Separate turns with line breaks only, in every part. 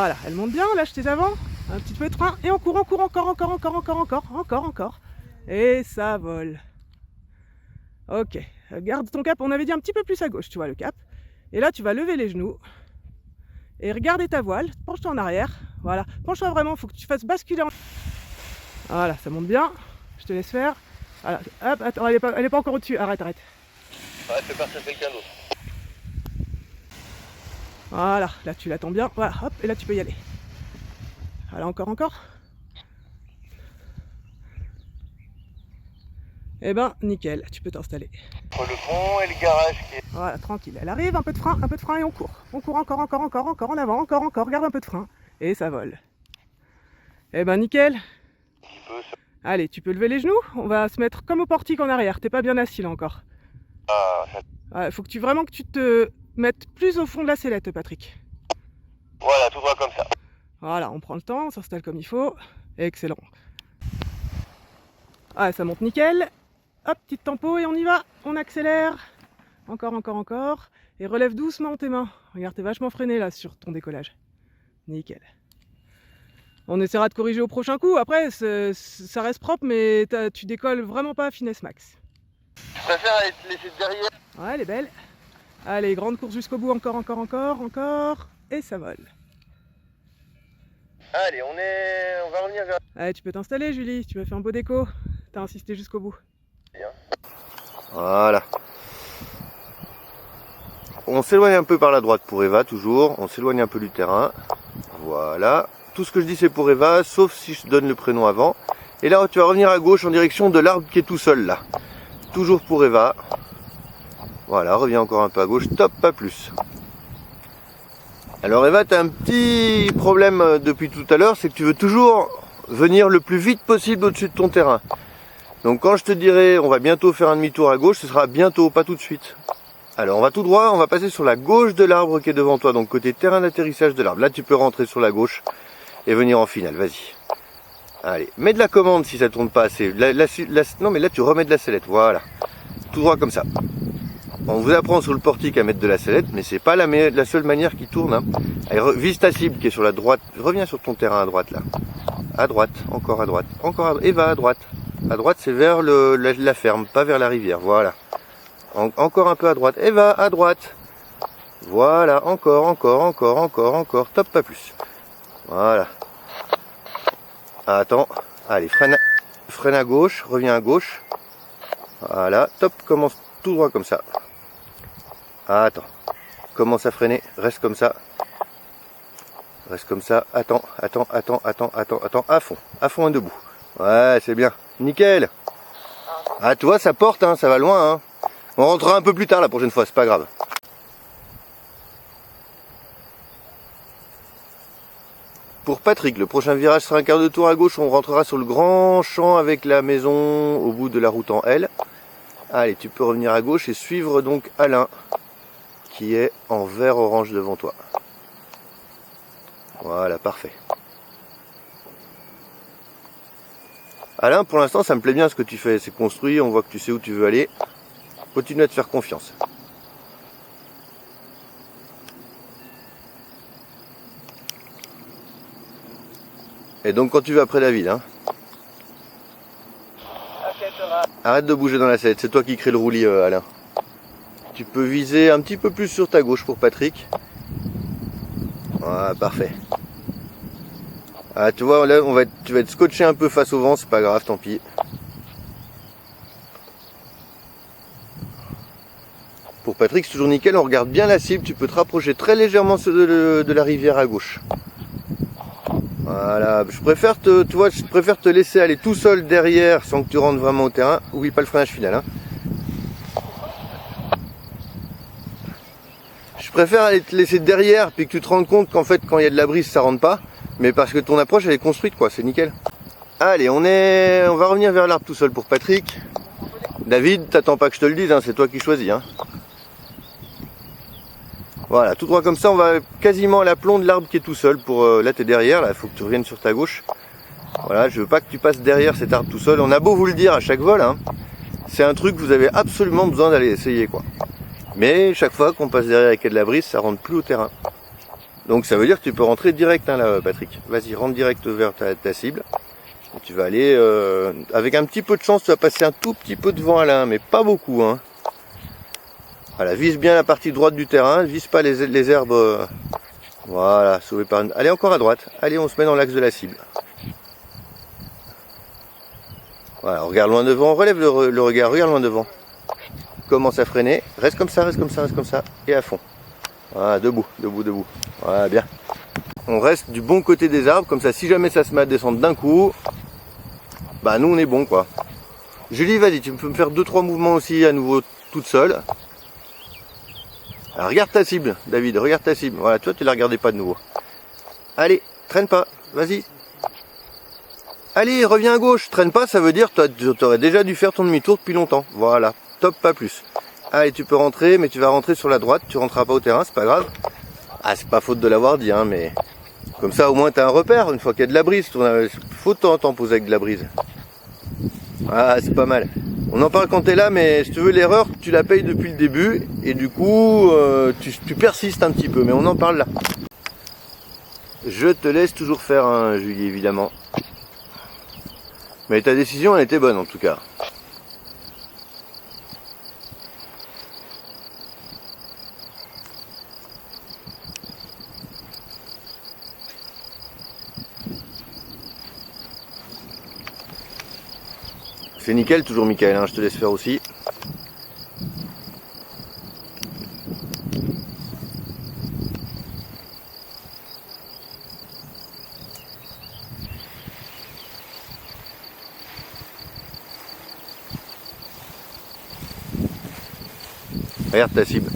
Voilà, elle monte bien, lâche tes avant, un petit peu de frein, et on court, encore. Et ça vole. Ok, garde ton cap, on avait dit un petit peu plus à gauche, tu vois le cap. Et là, tu vas lever les genoux. Et regarder ta voile, penche-toi en arrière. Voilà, penche-toi vraiment, il faut que tu fasses basculer en... Voilà, ça monte bien, je te laisse faire. Voilà, hop, attends, elle est pas encore au-dessus, arrête.
Ouais, fais partir quelqu'un d'autre.
Voilà, là tu l'attends bien, voilà, hop, et là tu peux y aller. Voilà, encore. Eh ben, nickel, tu peux t'installer.
Entre le pont et le garage qui est...
Voilà, tranquille, elle arrive, un peu de frein et on court. On court encore, en avant, encore, garde un peu de frein. Et ça vole. Eh ben, nickel. Allez, tu peux lever les genoux, on va se mettre comme au portique en arrière, t'es pas bien assis là encore. Ouais, faut que tu te mettes plus au fond de la sellette, Patrick.
Voilà, tout droit comme ça.
Voilà, on prend le temps, on s'installe comme il faut. Excellent. Ah, ça monte nickel. Hop, petite tempo et on y va. On accélère. Encore. Et relève doucement tes mains. Regarde, t'es vachement freiné là sur ton décollage. Nickel. On essaiera de corriger au prochain coup. Après, ça reste propre, mais tu décolles vraiment pas à finesse max.
Je préfère aller te laisser derrière.
Ouais, elle est belle. Allez, grande course jusqu'au bout. Encore. Et ça vole.
Allez, on va revenir vers...
Allez, tu peux t'installer, Julie. Tu m'as fait un beau déco. T'as insisté jusqu'au bout.
Bien. Voilà. On s'éloigne un peu par la droite pour Eva, toujours. On s'éloigne un peu du terrain. Voilà. Tout ce que je dis, c'est pour Eva, sauf si je donne le prénom avant. Et là, tu vas revenir à gauche en direction de l'arbre qui est tout seul, là. Toujours pour Eva. Voilà, reviens encore un peu à gauche. Top, pas plus. Alors Eva, tu as un petit problème depuis tout à l'heure, c'est que tu veux toujours venir le plus vite possible au-dessus de ton terrain. Donc quand je te dirai on va bientôt faire un demi-tour à gauche, ce sera bientôt, pas tout de suite. Alors on va tout droit, on va passer sur la gauche de l'arbre qui est devant toi, donc côté terrain d'atterrissage de l'arbre. Là tu peux rentrer sur la gauche et venir en finale, vas-y. Allez, mets de la commande si ça tourne pas assez. Non mais là tu remets de la sellette, voilà. Tout droit comme ça. On vous apprend sur le portique à mettre de la sellette, mais c'est pas la seule manière qui tourne. Hein. Allez, vise ta cible qui est sur la droite. Reviens sur ton terrain à droite là. À droite, encore à droite, et va à droite. À droite, c'est vers la ferme, pas vers la rivière. Voilà. Encore un peu à droite, et va à droite. Voilà, encore. Top, pas plus. Voilà. Attends. Allez, freine à gauche, reviens à gauche. Voilà, top, commence tout droit comme ça. Attends, commence à freiner, reste comme ça, attends, à fond et debout. Ouais, c'est bien, nickel. Ah, tu vois, ça porte, hein, ça va loin. Hein. On rentrera un peu plus tard la prochaine fois, c'est pas grave. Pour Patrick, le prochain virage sera un quart de tour à gauche, on rentrera sur le grand champ avec la maison au bout de la route en L. Allez, tu peux revenir à gauche et suivre donc Alain, qui est en vert orange devant toi. Voilà, parfait. Alain, pour l'instant, ça me plaît bien ce que tu fais. C'est construit, on voit que tu sais où tu veux aller. Continue à te faire confiance. Et donc, quand tu vas après la ville, hein. Arrête de bouger dans la sellette, c'est toi qui crée le roulis, Alain. Tu peux viser un petit peu plus sur ta gauche pour Patrick. Voilà, parfait. Ah, tu vois, là, tu vas être scotché un peu face au vent, c'est pas grave, tant pis. Pour Patrick, c'est toujours nickel, on regarde bien la cible, tu peux te rapprocher très légèrement de la rivière à gauche. Voilà, je préfère te laisser aller tout seul derrière sans que tu rentres vraiment au terrain. Oublie pas le freinage final, hein. Je préfère aller te laisser derrière puis que tu te rendes compte qu'en fait quand il y a de la brise ça rentre pas. Mais parce que ton approche elle est construite quoi, c'est nickel. Allez, on va revenir vers l'arbre tout seul pour Patrick. David, t'attends pas que je te le dise, hein, c'est toi qui choisis. Hein. Voilà, tout droit comme ça, on va quasiment à l'aplomb de l'arbre qui est tout seul. Là t'es derrière, là il faut que tu reviennes sur ta gauche. Voilà, je veux pas que tu passes derrière cet arbre tout seul. On a beau vous le dire à chaque vol, hein, c'est un truc que vous avez absolument besoin d'aller essayer quoi. Mais chaque fois qu'on passe derrière avec de la brise, ça rentre plus au terrain. Donc ça veut dire que tu peux rentrer direct hein, là, Patrick. Vas-y, rentre direct vers ta cible. Et tu vas aller, avec un petit peu de chance, tu vas passer un tout petit peu devant Alain, mais pas beaucoup. Hein. Voilà, vise bien la partie droite du terrain, vise pas les herbes. Voilà, sauvé par une... Allez, encore à droite. Allez, on se met dans l'axe de la cible. Voilà, regarde loin devant, relève le regard, regarde loin devant. Commence à freiner, reste comme ça, reste comme ça, reste comme ça, et à fond. Voilà, debout, debout, debout. Voilà, bien. On reste du bon côté des arbres, comme ça, si jamais ça se met à descendre d'un coup, bah nous on est bon quoi. Julie, vas-y, tu peux me faire 2-3 mouvements aussi à nouveau toute seule. Alors, regarde ta cible, David, regarde ta cible. Voilà, toi tu la regardais pas de nouveau. Allez, traîne pas, vas-y. Allez, reviens à gauche, traîne pas, ça veut dire que tu aurais déjà dû faire ton demi-tour depuis longtemps. Voilà, top, pas plus. Allez, tu peux rentrer, mais tu vas rentrer sur la droite, tu rentreras pas au terrain, c'est pas grave. Ah, c'est pas faute de l'avoir dit, hein, mais comme ça au moins tu as un repère, une fois qu'il y a de la brise. Faut de temps en temps poser avec de la brise. Ah, c'est pas mal. On en parle quand t'es là, mais si tu veux l'erreur, tu la payes depuis le début, et du coup, tu persistes un petit peu, mais on en parle là. Je te laisse toujours faire, hein, Julie, évidemment. Mais ta décision, elle était bonne en tout cas. C'est nickel, toujours Michael, hein, je te laisse faire aussi. Regarde ta cible.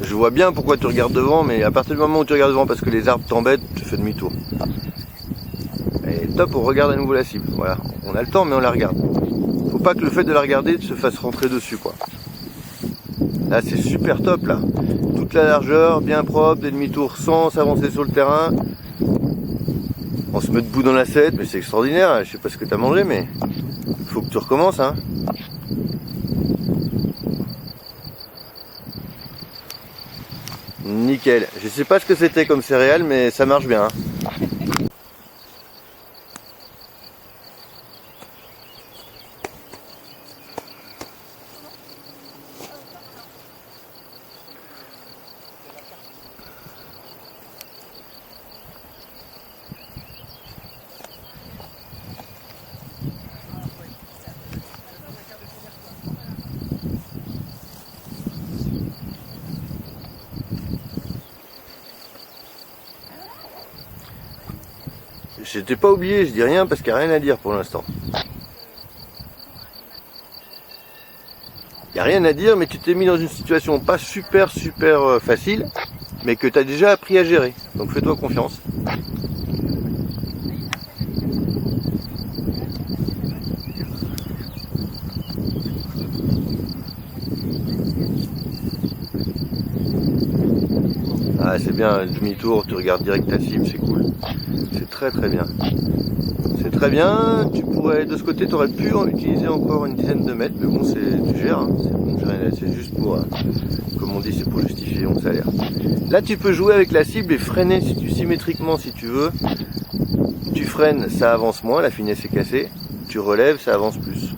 Je vois bien pourquoi tu regardes devant, mais à partir du moment où tu regardes devant parce que les arbres t'embêtent, tu fais demi-tour. Et top, on regarde à nouveau la cible. Voilà, on a le temps, mais on la regarde. Faut pas que le fait de la regarder se fasse rentrer dessus, quoi. Là, c'est super top, là. Toute la largeur, bien propre, des demi-tours sans s'avancer sur le terrain. On se met debout dans l'assiette, mais c'est extraordinaire. Je sais pas ce que t'as mangé, mais faut que tu recommences, hein. Nickel. Je sais pas ce que c'était comme céréales, mais ça marche bien. Hein. Je t'ai pas oublié, je dis rien parce qu'il n'y a rien à dire pour l'instant. Il n'y a rien à dire, mais tu t'es mis dans une situation pas super facile, mais que tu as déjà appris à gérer. Donc fais-toi confiance. Ah, c'est bien, demi-tour, tu regardes direct ta cible, c'est cool. C'est très bien. C'est très bien, tu pourrais, de ce côté, tu aurais pu en utiliser encore une dizaine de mètres, mais bon, tu gères, hein. C'est juste pour, comme on dit, c'est pour justifier mon salaire. Là, tu peux jouer avec la cible et freiner symétriquement si tu veux. Tu freines, ça avance moins, la finesse est cassée. Tu relèves, ça avance plus.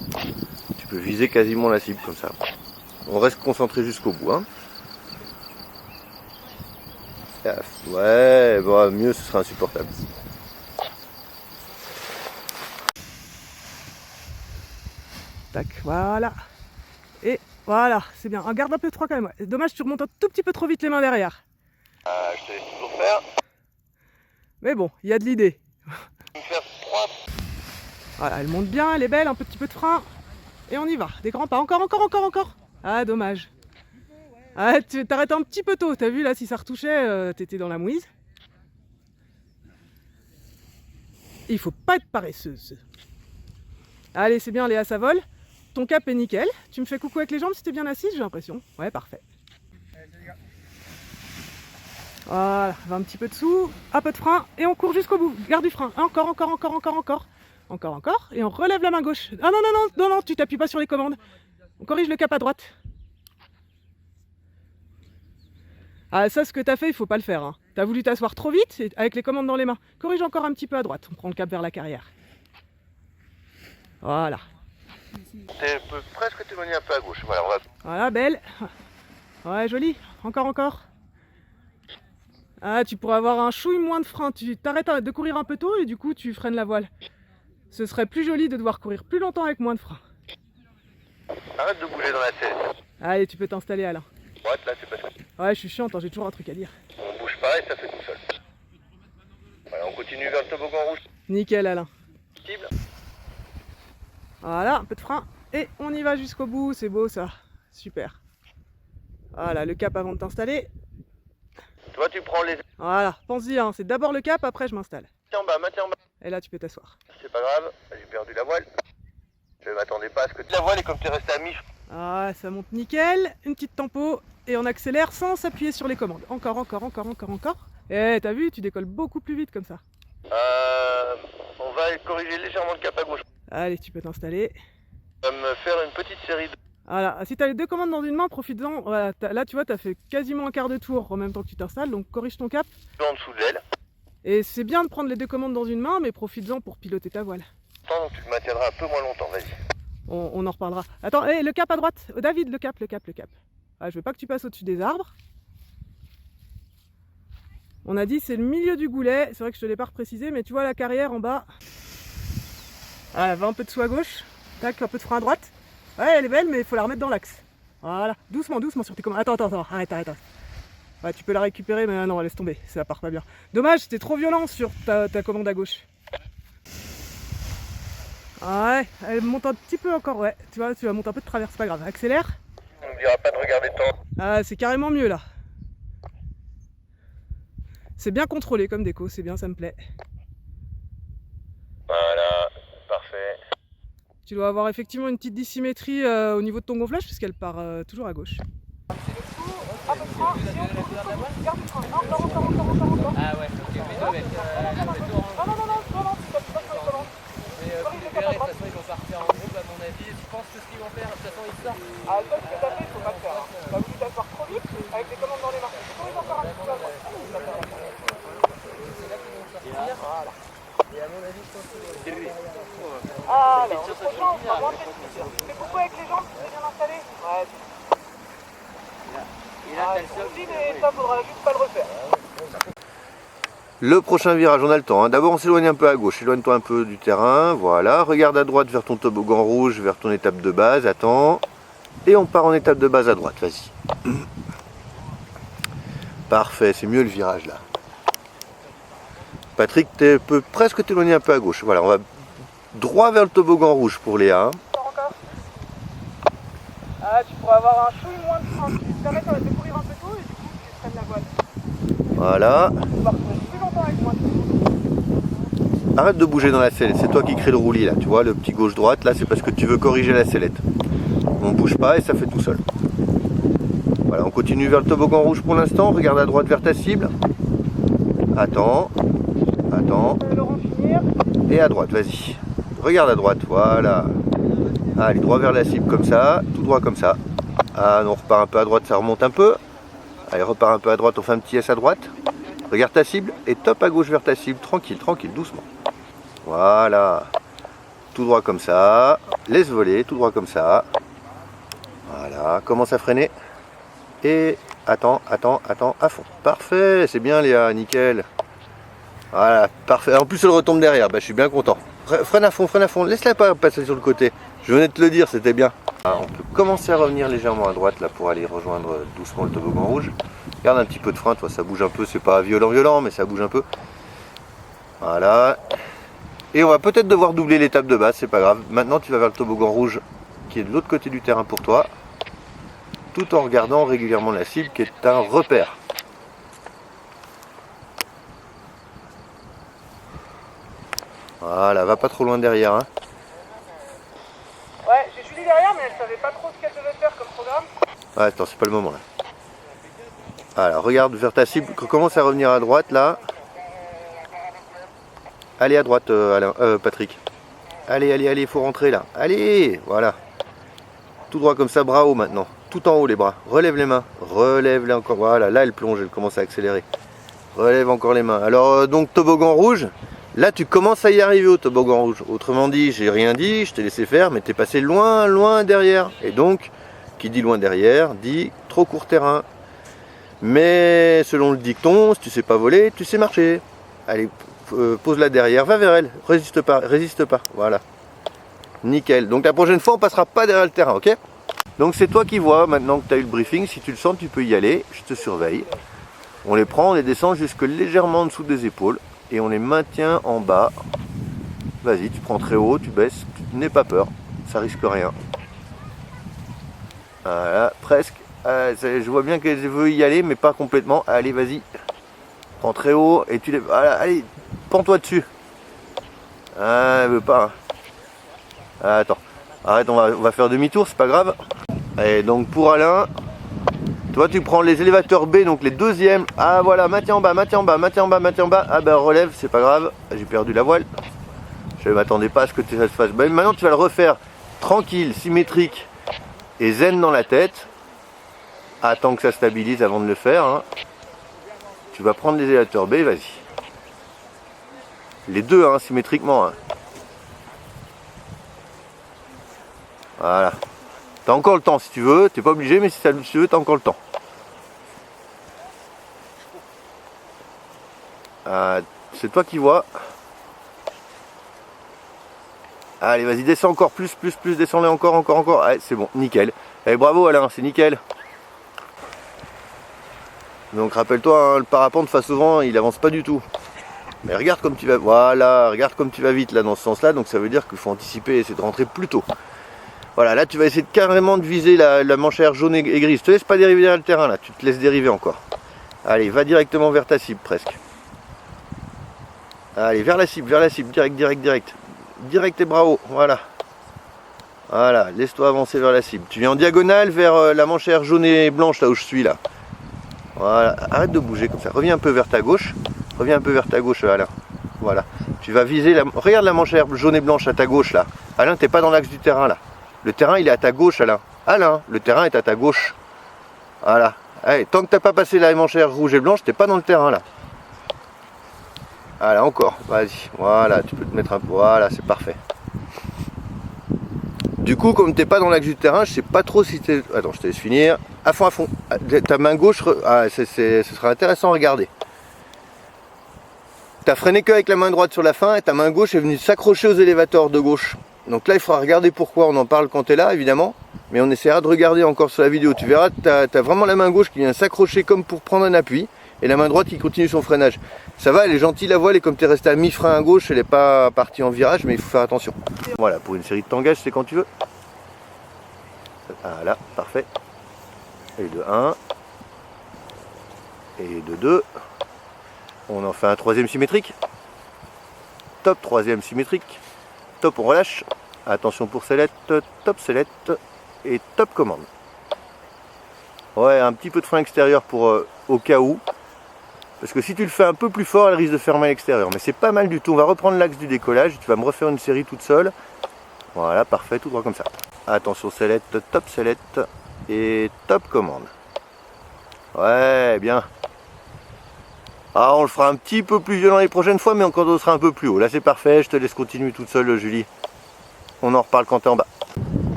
Tu peux viser quasiment la cible comme ça. On reste concentré jusqu'au bout, hein. Ouais, bon, mieux ce sera insupportable.
Tac, voilà. Et voilà, c'est bien. Garde un peu froid quand même. Ouais. Dommage, tu remontes un tout petit peu trop vite les mains derrière.
Je te laisse toujours faire.
Mais bon, il y a de l'idée. Voilà, elle monte bien, elle est belle, un petit peu de frein. Et on y va. Des grands pas. Encore. Ah, dommage. Ah, tu t'arrêtes un petit peu tôt, t'as vu là, si ça retouchait, t'étais dans la mouise. Il faut pas être paresseuse. Allez, c'est bien Léa, ça vole. Ton cap est nickel. Tu me fais coucou avec les jambes si t'es bien assise, j'ai l'impression. Ouais, parfait. Voilà, va un petit peu dessous, un peu de frein, et on court jusqu'au bout. Garde du frein. Encore. Et on relève la main gauche. Ah non, tu t'appuies pas sur les commandes. On corrige le cap à droite. Ah ça, ce que t'as fait, il faut pas le faire. Hein. T'as voulu t'asseoir trop vite avec les commandes dans les mains. Corrige encore un petit peu à droite, on prend le cap vers la carrière. Voilà.
Tu peux presque t'éloigner un peu à gauche. Voilà, on va...
Voilà, belle. Ouais, joli. Encore. Ah, tu pourrais avoir un chouille moins de frein. Tu t'arrêtes de courir un peu tôt et du coup, tu freines la voile. Ce serait plus joli de devoir courir plus longtemps avec moins de frein.
Arrête de bouger dans la selle.
Allez, tu peux t'installer, Alain.
Droite, là, c'est parce que...
Ouais, je suis chiante, hein, j'ai toujours un truc à dire.
On bouge pas et ça fait tout seul. Voilà, on continue vers le toboggan rouge.
Nickel, Alain.
Cible.
Voilà, un peu de frein. Et on y va jusqu'au bout, c'est beau ça. Super. Voilà, le cap avant de t'installer.
Toi, tu prends les...
Voilà, pense-y, hein, c'est d'abord le cap, après je m'installe.
Maintiens en bas.
Et là, tu peux t'asseoir.
C'est pas grave, j'ai perdu la voile. Je m'attendais pas à ce que la voile est comme tu es resté à mi.
Ah, ça monte nickel. Une petite tempo et on accélère sans s'appuyer sur les commandes. Encore. Eh, t'as vu, tu décolles beaucoup plus vite comme ça.
On va corriger légèrement le cap à gauche.
Allez, tu peux t'installer.
On va me faire une petite série de...
Voilà, si t'as les deux commandes dans une main, profites-en. Voilà, là, tu vois, t'as fait quasiment un quart de tour en même temps que tu t'installes, donc corrige ton cap.
en dessous de l'aile.
Et c'est bien de prendre les deux commandes dans une main, mais profites-en pour piloter ta voile.
Donc tu te maintiendras un peu moins longtemps, vas-y.
On en reparlera. Attends, hey, le cap à droite. David, le cap. Ah, je veux pas que tu passes au-dessus des arbres. On a dit c'est le milieu du goulet. C'est vrai que je te l'ai pas précisé, mais tu vois la carrière en bas. Ah, va un peu de sous à gauche. Tac, un peu de frein à droite. Ouais, elle est belle, mais il faut la remettre dans l'axe. Voilà, doucement sur tes commandes. Attends, arrête. Ouais, tu peux la récupérer, mais non, laisse tomber, ça part pas bien. Dommage, c'était trop violent sur ta commande à gauche. Ah ouais, elle monte un petit peu encore, ouais. Tu vois, tu vas monter un peu de travers, c'est pas grave. Accélère.
On ne dira pas de regarder le temps.
Ah, c'est carrément mieux là. C'est bien contrôlé comme déco, c'est bien, ça me plaît.
Voilà, parfait.
Tu dois avoir effectivement une petite dissymétrie au niveau de ton gonflage puisqu'elle part toujours à gauche.
Ah ouais, ok, mais toi, de toute façon, ils vont partir en groupe, à mon avis. Je pense que ce qu'ils vont faire, de toute façon, ils sortent.
Ah, ça, ce que t'as fait, il faut pas le faire. T'as voulu t'asseoir trop vite avec les commandes dans les mains. Corrige encore un petit peu à droite.
C'est là qu'ils vont sortir. Voilà. Et à mon avis, je pense que c'est lui.
Ah, alors, le prochain, on sera moins précis. Mais pourquoi avec les jambes, c'est bien installé? Ouais.
Et là, t'as le sol.
Mais ça, faudra juste pas le refaire.
Le prochain virage, on a le temps. Hein. D'abord, on s'éloigne un peu à gauche. Éloigne-toi un peu du terrain. Voilà. Regarde à droite vers ton toboggan rouge, vers ton étape de base. Attends. Et on part en étape de base à droite. Vas-y. Parfait. C'est mieux le virage là. Patrick, tu peux presque t'éloigner un peu à gauche. Voilà. On va droit vers le toboggan rouge pour Léa.
Encore. Ah, tu pourrais avoir un chouille moins de frein. Tu te permets de courir un peu tôt et du coup, tu freines la voile.
Voilà.
Tu vas retrouver plus longtemps avec moi.
Arrête de bouger dans la sellette, c'est toi qui crée le roulis là, tu vois, le petit gauche-droite, là c'est parce que tu veux corriger la sellette. On bouge pas et ça fait tout seul. Voilà, on continue vers le toboggan rouge pour l'instant, regarde à droite vers ta cible. Attends.
Laurent, finir.
Et à droite, vas-y. Regarde à droite, voilà. Allez, droit vers la cible comme ça, tout droit comme ça. Ah, on repart un peu à droite, ça remonte un peu. Allez, repart un peu à droite, on fait un petit S à droite. Regarde ta cible et top à gauche vers ta cible, tranquille, doucement. Voilà. Tout droit comme ça. Laisse voler, tout droit comme ça. Voilà, commence à freiner. Et attends, à fond. Parfait, c'est bien Léa, nickel. Voilà, parfait. En plus elle retombe derrière, bah, je suis bien content. Freine à fond, laisse-la pas passer sur le côté. Je venais de te le dire, c'était bien. On peut commencer à revenir légèrement à droite là pour aller rejoindre doucement le toboggan rouge. Garde un petit peu de frein, toi ça bouge un peu, c'est pas violent mais ça bouge un peu. Voilà. Et on va peut-être devoir doubler l'étape de base, c'est pas grave. Maintenant tu vas vers le toboggan rouge qui est de l'autre côté du terrain pour toi. Tout en regardant régulièrement la cible qui est un repère. Voilà, va pas trop loin derrière. Hein.
Ouais, j'ai suivi derrière, mais elle savait pas trop ce qu'elle devait faire comme programme.
Ouais, attends, c'est pas le moment là. Alors, regarde vers ta cible, commence à revenir à droite là. Allez à droite, Patrick. Allez, il faut rentrer là. Allez, voilà. Tout droit comme ça, bravo maintenant. tout en haut les bras. Relève les mains. Relève-les encore. Voilà, là elle plonge, elle commence à accélérer. Relève encore les mains. Alors donc toboggan rouge. Là tu commences à y arriver au toboggan rouge. Autrement dit, j'ai rien dit, je t'ai laissé faire, mais t'es passé loin, loin derrière. Et donc, qui dit loin derrière, dit trop court terrain. Mais selon le dicton, si tu sais pas voler, tu sais marcher. Allez, pose-la derrière, va vers elle, résiste pas, voilà. Nickel. Donc la prochaine fois, on passera pas derrière le terrain, ok? Donc c'est toi qui vois, maintenant que tu as eu le briefing, si tu le sens, tu peux y aller, je te surveille. On les prend, on les descend jusque légèrement en dessous des épaules et on les maintient en bas. Vas-y, tu prends très haut, tu baisses, tu n'aie pas peur, ça risque rien. Voilà, presque. Je vois bien qu'elle veut y aller, mais pas complètement. Allez, vas-y. Prends très haut et tu les... Voilà, allez, pends-toi dessus. Ah, elle veut pas. Hein. Ah, attends. Arrête, on va faire demi-tour, c'est pas grave. Et donc pour Alain, toi tu prends les élévateurs B, donc les deuxièmes. Ah voilà, maintien en bas, maintien en bas, maintien en bas, maintien en bas. Ah ben relève, c'est pas grave. J'ai perdu la voile. Je ne m'attendais pas à ce que ça se fasse. Ben, maintenant tu vas le refaire tranquille, symétrique et zen dans la tête. Attends que ça stabilise avant de le faire. Hein. Tu vas prendre les élévateurs B, vas-y. Les deux, hein, symétriquement. Hein. Voilà. T'as encore le temps si tu veux, t'es pas obligé, mais si tu veux, t'as encore le temps. C'est toi qui vois. Allez, vas-y, descends encore plus, descends-les encore. Allez, c'est bon, nickel. Allez, bravo Alain, c'est nickel. Donc rappelle-toi, hein, le parapente face au vent, il avance pas du tout. Mais regarde comme tu vas, voilà, regarde comme tu vas vite là dans ce sens-là, donc ça veut dire qu'il faut anticiper et essayer de rentrer plus tôt. Voilà, là tu vas essayer carrément de viser la manche jaune et grise. Te laisse pas dériver derrière le terrain là, tu te laisses dériver encore. Allez, va directement vers ta cible presque. Allez, vers la cible, direct. Direct et bravo, voilà. Voilà, laisse-toi avancer vers la cible. Tu viens en diagonale vers la manche jaune et blanche là où je suis là. Voilà, arrête de bouger comme ça. Reviens un peu vers ta gauche. Alain. Voilà. Tu vas viser la... Regarde la manche jaune et blanche à ta gauche là. Alain, t'es pas dans l'axe du terrain là. Le terrain il est à ta gauche Alain. Alain, le terrain est à ta gauche. Voilà. Allez, tant que t'as pas passé la manche rouge et blanche, t'es pas dans le terrain là. Voilà, encore. Vas-y. Voilà, tu peux te mettre un peu. Voilà, c'est parfait. Du coup, comme t'es pas dans l'axe du terrain, je sais pas trop si t'es... Attends, je te laisse finir. À fond. Ta main gauche... Ah, ce sera intéressant à regarder. T'as freiné que avec la main droite sur la fin et ta main gauche est venue s'accrocher aux élévateurs de gauche. Donc là, il faudra regarder pourquoi. On en parle quand t'es là, évidemment. Mais on essaiera de regarder encore sur la vidéo. Tu verras, t'as vraiment la main gauche qui vient s'accrocher comme pour prendre un appui. Et la main droite qui continue son freinage. Ça va, elle est gentille la voile et comme tu es resté à mi-frein à gauche, elle n'est pas partie en virage, mais il faut faire attention. Voilà, pour une série de tangages, c'est quand tu veux. Voilà, parfait. Et de 1. Et de 2. On en fait un troisième symétrique. Top, troisième symétrique. Top, on relâche. Attention pour sellette, top sellette. Et top commande. Ouais, un petit peu de frein extérieur pour au cas où. Parce que si tu le fais un peu plus fort, elle risque de faire mal à l'extérieur. Mais c'est pas mal du tout. On va reprendre l'axe du décollage. Tu vas me refaire une série toute seule. Voilà, parfait, tout droit comme ça. Attention sellette, top sellette. Et top commande. Ouais, bien. Ah, on le fera un petit peu plus violent les prochaines fois, mais encore on sera un peu plus haut. Là c'est parfait, je te laisse continuer toute seule Julie. On en reparle quand t'es en bas.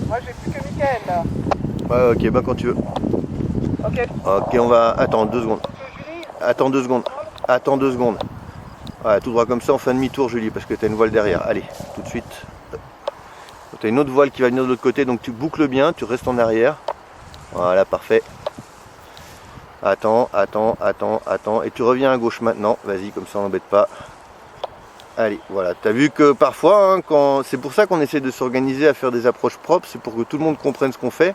Moi j'ai plus que Mickaël là.
Ouais, ok, bah quand tu veux.
Ok.
Ok, on va... Attends 2 secondes. Attends 2 secondes. Ouais, tout droit comme ça, on fait un demi-tour Julie, parce que t'as une voile derrière. Allez, tout de suite. T'as une autre voile qui va venir de l'autre côté, donc tu boucles bien, tu restes en arrière. Voilà, parfait. Attends, et tu reviens à gauche maintenant, vas-y, comme ça on n'embête pas. Allez, voilà, t'as vu que parfois, hein, c'est pour ça qu'on essaie de s'organiser à faire des approches propres, c'est pour que tout le monde comprenne ce qu'on fait.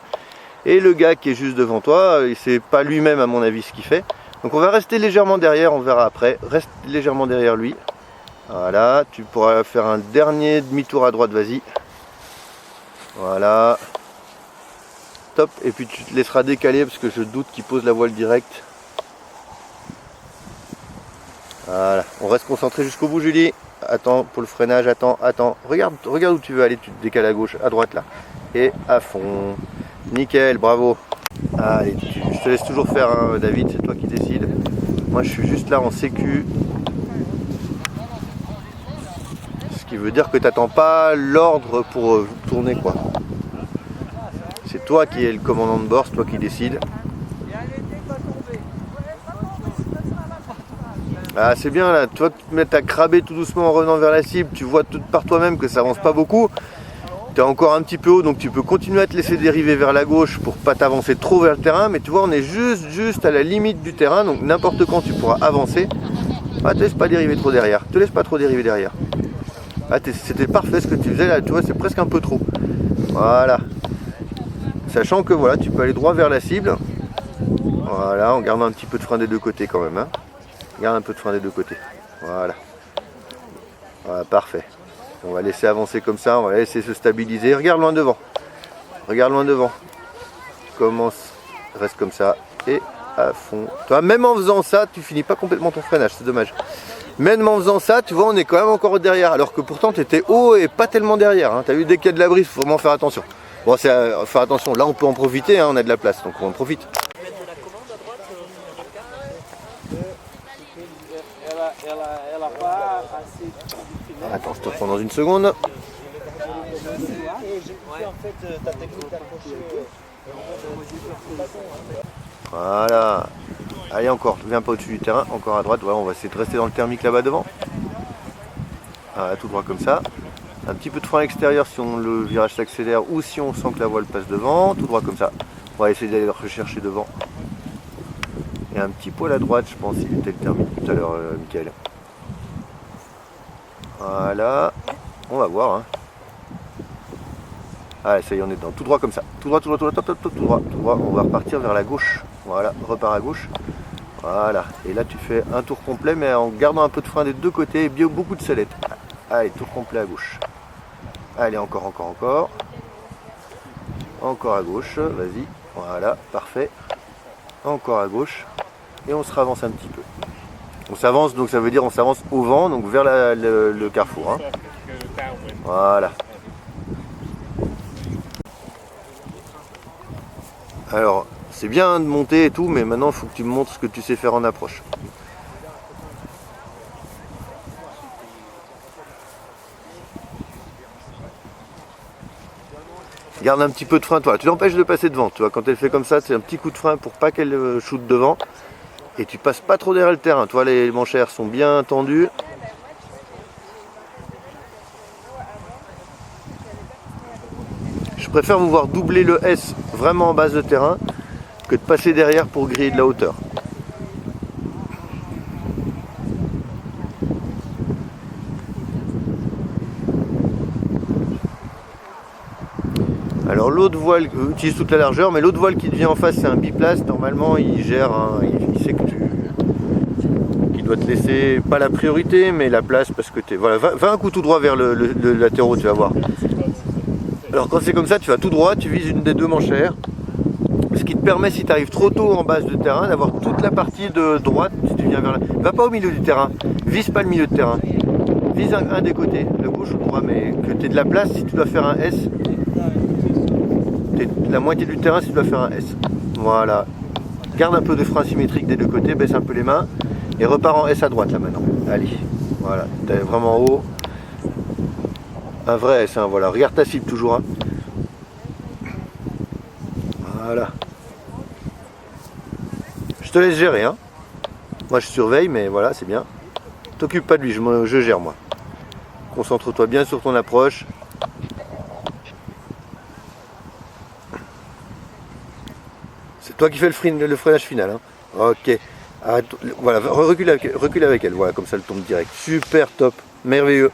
Et le gars qui est juste devant toi, c'est pas lui-même à mon avis ce qu'il fait. Donc on va rester légèrement derrière, on verra après, reste légèrement derrière lui. Voilà, tu pourras faire un dernier demi-tour à droite, vas-y. Voilà. Top, et puis tu te laisseras décaler parce que je doute qu'il pose la voile directe. Voilà, on reste concentré jusqu'au bout Julie. Attends pour le freinage, attends. Regarde où tu veux aller, tu te décales à gauche, à droite là. Et à fond. Nickel, bravo. Allez, je te laisse toujours faire, hein, David, c'est toi qui décides. Moi, je suis juste là en sécu. Ce qui veut dire que tu n'attends pas l'ordre pour tourner, quoi. C'est toi qui es le commandant de bord, c'est toi qui décides. Ah, c'est bien là, toi tu te mets à craber tout doucement en revenant vers la cible, tu vois tout par toi-même que ça avance pas beaucoup. Tu es encore un petit peu haut, donc tu peux continuer à te laisser dériver vers la gauche pour pas t'avancer trop vers le terrain, mais tu vois on est juste à la limite du terrain, donc n'importe quand tu pourras avancer. Ah, te laisse pas dériver trop derrière, te laisse pas trop dériver derrière. Ah, c'était parfait ce que tu faisais là, tu vois c'est presque un peu trop. Voilà. Sachant que voilà, tu peux aller droit vers la cible. Voilà, en gardant un petit peu de frein des deux côtés quand même. Hein. Garde un peu de frein des deux côtés. Voilà. Voilà, parfait. On va laisser avancer comme ça, on va laisser se stabiliser. Regarde loin devant. Regarde loin devant. Commence, reste comme ça. Et à fond. Toi, même en faisant ça, tu finis pas complètement ton freinage, c'est dommage. Même en faisant ça, tu vois, on est quand même encore derrière. Alors que pourtant, tu étais haut et pas tellement derrière. Hein. Tu as vu, dès qu'il y a de la brise, il faut vraiment faire attention. Bon, c'est faire attention. Là, on peut en profiter, hein, on a de la place, donc on en profite. Attends, je te reprends dans une seconde. Voilà. Allez, encore, viens pas au-dessus du terrain, encore à droite. Voilà, on va essayer de rester dans le thermique là-bas devant. Voilà, tout droit comme ça. Un petit peu de frein extérieur si le virage s'accélère ou si on sent que la voile passe devant. Tout droit comme ça. On va essayer d'aller le rechercher devant. Et un petit poil à droite, je pense, il était le thermique tout à l'heure, Michael. Voilà. On va voir. Hein. Allez, ça y est, on est dedans. Tout droit comme ça. Tout droit, tout droit, tout droit, tout droit, tout droit. On va repartir vers la gauche. Voilà, repart à gauche. Voilà. Et là, tu fais un tour complet, mais en gardant un peu de frein des deux côtés et bien beaucoup de sellette. Allez, tour complet à gauche. Allez, encore. Encore à gauche, vas-y. Voilà, parfait. Encore à gauche. Et on se ravance un petit peu. On s'avance, donc ça veut dire on s'avance au vent, donc vers le carrefour. Hein. Voilà. Alors, c'est bien de monter et tout, mais maintenant il faut que tu me montres ce que tu sais faire en approche. Garde un petit peu de frein, toi. Tu l'empêches de passer devant. Tu vois, quand elle fait comme ça, c'est un petit coup de frein pour pas qu'elle shoote devant. Et tu passes pas trop derrière le terrain. Toi, les manchères sont bien tendues. Je préfère vous voir doubler le S vraiment en base de terrain que de passer derrière pour griller de la hauteur. Alors l'autre voile utilise toute la largeur, mais l'autre voile qui devient en face c'est un biplace. Normalement il gère, il sait que qu'il doit te laisser pas la priorité mais la place parce que voilà, va un coup tout droit vers le latéraux, tu vas voir. Alors quand c'est comme ça, tu vas tout droit, tu vises une des deux manchères, ce qui te permet si tu arrives trop tôt en base de terrain d'avoir toute la partie de droite. Si tu viens vers va pas au milieu du terrain, vise pas le milieu de terrain, vise un des côtés, le gauche ou le droit, mais que tu aies de la place si tu dois faire un S. La moitié du terrain si tu dois faire un S. Voilà. Garde un peu de frein symétrique des deux côtés, baisse un peu les mains et repars en S à droite là maintenant. Allez, voilà, t'es vraiment haut. Un vrai S, hein, voilà. Regarde ta cible toujours. Hein. Voilà. Je te laisse gérer. Hein. Moi je surveille, mais voilà, c'est bien. T'occupe pas de lui, je gère moi. Concentre-toi bien sur ton approche. C'est toi qui fais le freinage final. Hein. Ok. Arrête, voilà, recule avec elle. Voilà, comme ça elle tombe direct. Super top. Merveilleux.